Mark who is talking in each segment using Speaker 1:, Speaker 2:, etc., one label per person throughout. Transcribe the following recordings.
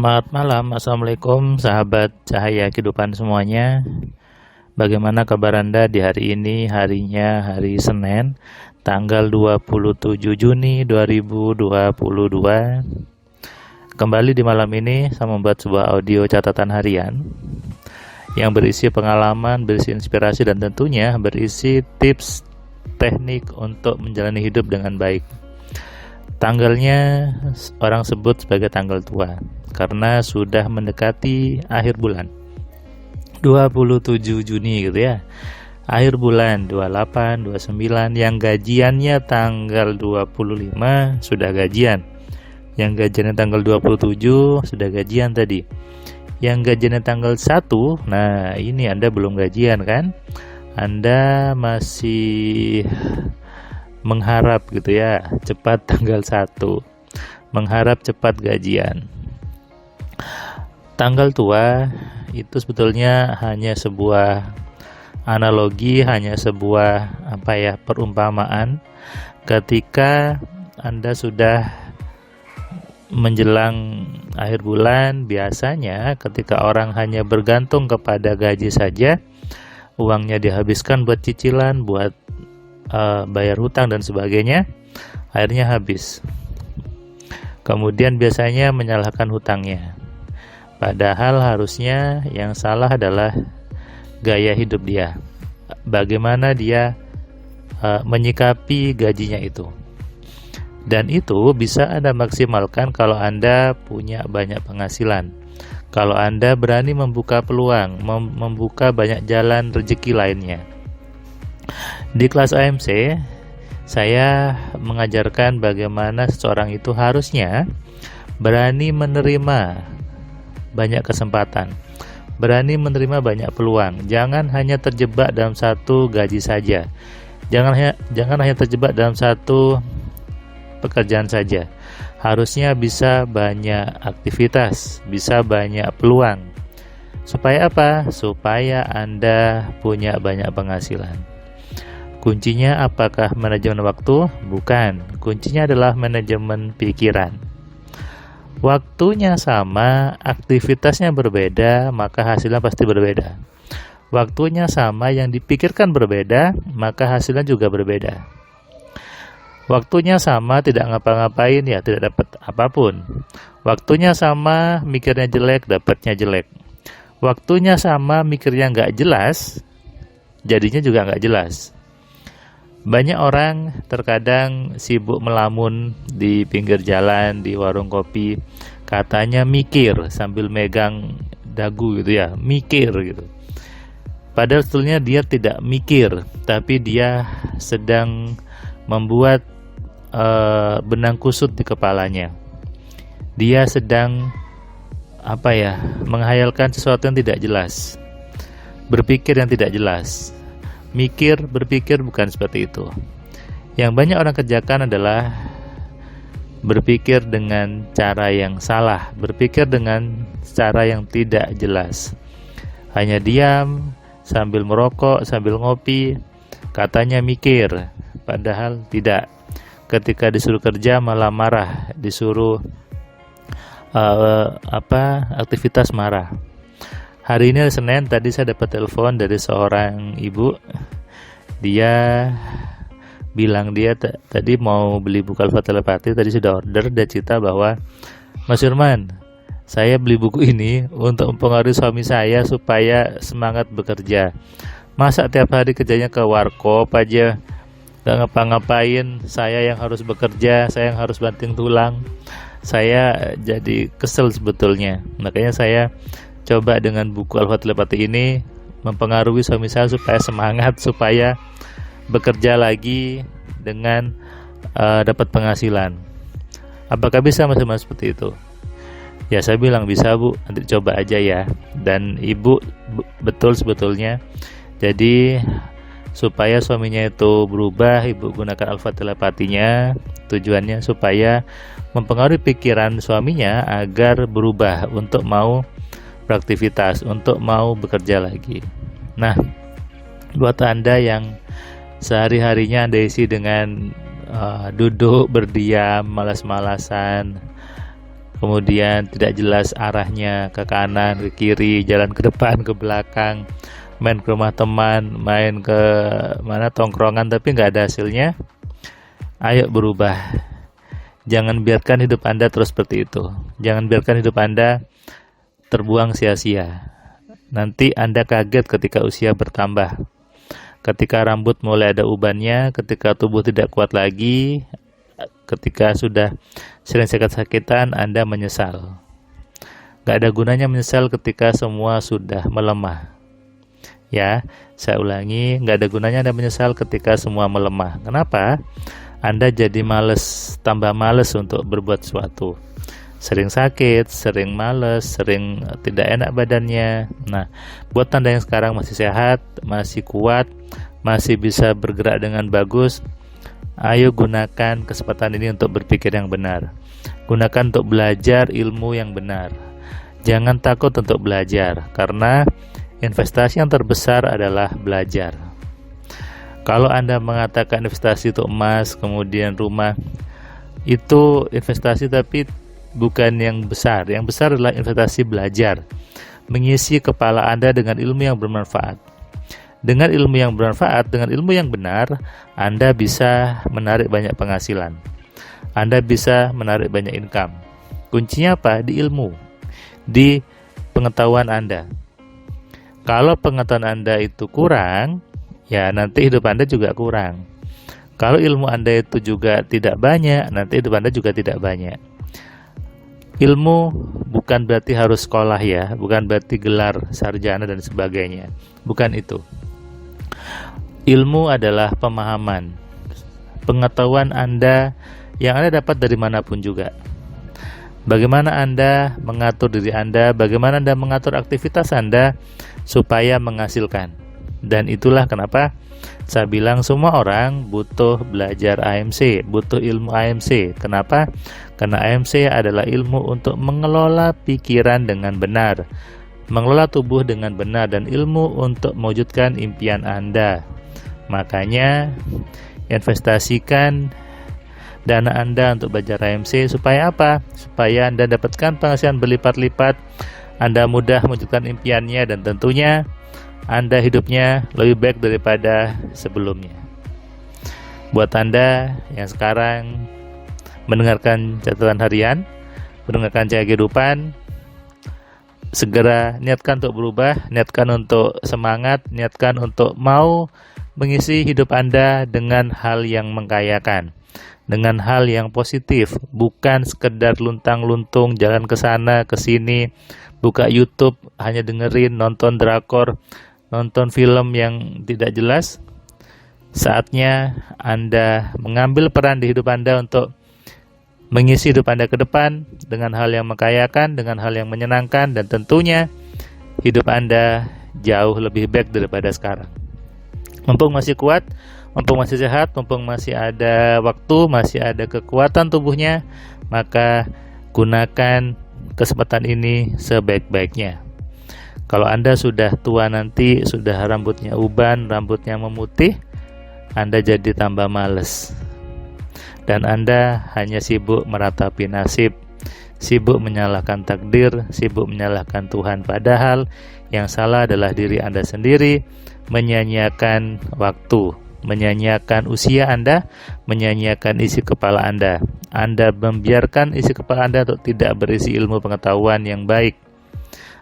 Speaker 1: Selamat malam, Assalamualaikum sahabat cahaya kehidupan semuanya. Bagaimana kabar Anda di hari ini? Harinya hari Senin, tanggal 27 Juni 2022. Kembali di malam ini saya membuat sebuah audio catatan harian yang berisi pengalaman, berisi inspirasi, dan tentunya berisi tips teknik untuk menjalani hidup dengan baik. Tanggalnya orang sebut sebagai tanggal tua karena sudah mendekati akhir bulan 27 Juni gitu ya. Akhir bulan 28, 29, yang gajiannya tanggal 25 sudah gajian. Yang gajiannya tanggal 27 sudah gajian tadi. Yang gajiannya tanggal 1, nah ini Anda belum gajian kan? Anda masih mengharap gitu ya, cepat tanggal 1, mengharap cepat gajian. Tanggal tua itu sebetulnya hanya sebuah analogi, hanya sebuah perumpamaan ketika Anda sudah menjelang akhir bulan. Biasanya ketika orang hanya bergantung kepada gaji saja, uangnya dihabiskan buat cicilan, buat bayar hutang dan sebagainya, akhirnya habis. Kemudian biasanya menyalahkan hutangnya, padahal harusnya yang salah adalah gaya hidup dia, bagaimana dia menyikapi gajinya itu. Dan itu bisa Anda maksimalkan kalau Anda punya banyak penghasilan, kalau Anda berani membuka peluang, membuka banyak jalan rezeki lainnya. Di kelas AMC, saya mengajarkan bagaimana seseorang itu harusnya berani menerima banyak kesempatan, berani menerima banyak peluang. Jangan hanya terjebak dalam satu gaji saja. Jangan hanya terjebak dalam satu pekerjaan saja. Harusnya bisa banyak aktivitas, bisa banyak peluang. Supaya apa? Supaya Anda punya banyak penghasilan. Kuncinya apakah manajemen waktu? Bukan. Kuncinya adalah manajemen pikiran. Waktunya sama, aktivitasnya berbeda, maka hasilnya pasti berbeda. Waktunya sama, yang dipikirkan berbeda, maka hasilnya juga berbeda. Waktunya sama, tidak ngapa-ngapain, ya tidak dapat apapun. Waktunya sama, mikirnya jelek, dapatnya jelek. Waktunya sama, mikirnya nggak jelas, jadinya juga nggak jelas. Banyak orang terkadang sibuk melamun di pinggir jalan, di warung kopi, katanya mikir sambil megang dagu gitu ya, mikir gitu. Padahal sebetulnya dia tidak mikir, tapi dia sedang membuat benang kusut di kepalanya. Dia sedang menghayalkan sesuatu yang tidak jelas, berpikir yang tidak jelas. Berpikir bukan seperti itu. Yang banyak orang kerjakan adalah berpikir dengan cara yang salah, berpikir dengan cara yang tidak jelas. Hanya diam, sambil merokok, sambil ngopi, katanya mikir, padahal tidak. Ketika disuruh kerja malah marah, disuruh aktivitas marah. Hari ini Senin, tadi saya dapat telepon dari seorang ibu. Dia bilang dia tadi mau beli buku Alfa Telepati, tadi sudah order. Dia cerita bahwa, Mas Firman, saya beli buku ini untuk mempengaruhi suami saya supaya semangat bekerja. Masa tiap hari kerjanya ke warkop aja, gak ngapa-ngapain, saya yang harus bekerja, saya yang harus banting tulang. Saya jadi kesel sebetulnya. Makanya saya coba dengan buku Alfa Telepati ini mempengaruhi suami saya supaya semangat, supaya bekerja lagi dengan dapat penghasilan. Apakah bisa mas seperti itu? Ya saya bilang bisa bu, nanti coba aja ya. Dan ibu betul sebetulnya. Jadi supaya suaminya itu berubah, ibu gunakan Alfa Telepatinya. Tujuannya supaya mempengaruhi pikiran suaminya agar berubah untuk mau beraktivitas, untuk mau bekerja lagi. Nah, buat Anda yang sehari-harinya Anda isi dengan duduk, berdiam, malas-malasan, kemudian tidak jelas arahnya, ke kanan, ke kiri, jalan ke depan, ke belakang, main ke rumah teman, main ke mana tongkrongan tapi nggak ada hasilnya. Ayo berubah. Jangan biarkan hidup Anda terus seperti itu. Jangan biarkan hidup Anda terbuang sia-sia. Nanti Anda kaget ketika usia bertambah, ketika rambut mulai ada ubannya, ketika tubuh tidak kuat lagi, ketika sudah sering sakit-sakitan, Anda menyesal. Gak ada gunanya menyesal ketika semua sudah melemah. Ya, saya ulangi, gak ada gunanya Anda menyesal ketika semua melemah. Kenapa? Anda jadi males, tambah males untuk berbuat sesuatu. Sering sakit, sering males, sering tidak enak badannya. Nah, buat Anda yang sekarang masih sehat, masih kuat, masih bisa bergerak dengan bagus, ayo gunakan kesempatan ini untuk berpikir yang benar. Gunakan untuk belajar ilmu yang benar. Jangan takut untuk belajar, karena investasi yang terbesar adalah belajar. Kalau Anda mengatakan investasi untuk emas, kemudian rumah, itu investasi tapi bukan yang besar. Yang besar adalah investasi belajar, mengisi kepala Anda dengan ilmu yang bermanfaat. Dengan ilmu yang bermanfaat, dengan ilmu yang benar, Anda bisa menarik banyak penghasilan. Anda bisa menarik banyak income. Kuncinya apa? Di ilmu, di pengetahuan Anda. Kalau pengetahuan Anda itu kurang, ya nanti hidup Anda juga kurang. Kalau ilmu Anda itu juga tidak banyak, nanti hidup Anda juga tidak banyak. Ilmu bukan berarti harus sekolah ya, bukan berarti gelar sarjana dan sebagainya. Bukan itu. Ilmu adalah pemahaman, pengetahuan Anda yang Anda dapat dari manapun juga. Bagaimana Anda mengatur diri Anda, bagaimana Anda mengatur aktivitas Anda supaya menghasilkan. Dan itulah kenapa saya bilang semua orang butuh belajar AMC, butuh ilmu AMC. Kenapa? Karena AMC adalah ilmu untuk mengelola pikiran dengan benar, mengelola tubuh dengan benar, dan ilmu untuk mewujudkan impian Anda. Makanya investasikan dana Anda untuk belajar AMC supaya apa? Supaya Anda dapatkan penghasilan berlipat-lipat, Anda mudah mewujudkan impiannya, dan tentunya Anda hidupnya lebih baik daripada sebelumnya. Buat Anda yang sekarang mendengarkan catatan harian, mendengarkan Cahaya Kehidupan, segera niatkan untuk berubah, niatkan untuk semangat, niatkan untuk mau mengisi hidup Anda dengan hal yang mengkayakan, dengan hal yang positif, bukan sekedar luntang-luntung jalan ke sana ke sini, buka YouTube hanya dengerin, nonton drakor, nonton film yang tidak jelas. Saatnya Anda mengambil peran di hidup Anda untuk mengisi hidup Anda ke depan dengan hal yang mengkayakan, dengan hal yang menyenangkan, dan tentunya hidup Anda jauh lebih baik daripada sekarang. Mumpung masih kuat, mumpung masih sehat, mumpung masih ada waktu, masih ada kekuatan tubuhnya, maka gunakan kesempatan ini sebaik-baiknya. Kalau Anda sudah tua nanti, sudah rambutnya uban, rambutnya memutih, Anda jadi tambah males. Dan Anda hanya sibuk meratapi nasib, sibuk menyalahkan takdir, sibuk menyalahkan Tuhan. Padahal yang salah adalah diri Anda sendiri, menyanyiakan waktu, menyanyiakan usia Anda, menyanyiakan isi kepala Anda. Anda membiarkan isi kepala Anda untuk tidak berisi ilmu pengetahuan yang baik.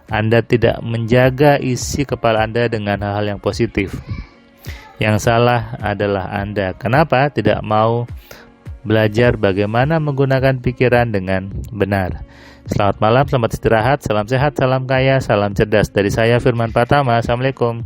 Speaker 1: Anda tidak menjaga isi kepala Anda dengan hal-hal yang positif. Yang salah adalah Anda. Kenapa tidak mau belajar bagaimana menggunakan pikiran dengan benar? Selamat malam, selamat istirahat, salam sehat, salam kaya, salam cerdas. Dari saya Firman Pratama. Assalamualaikum.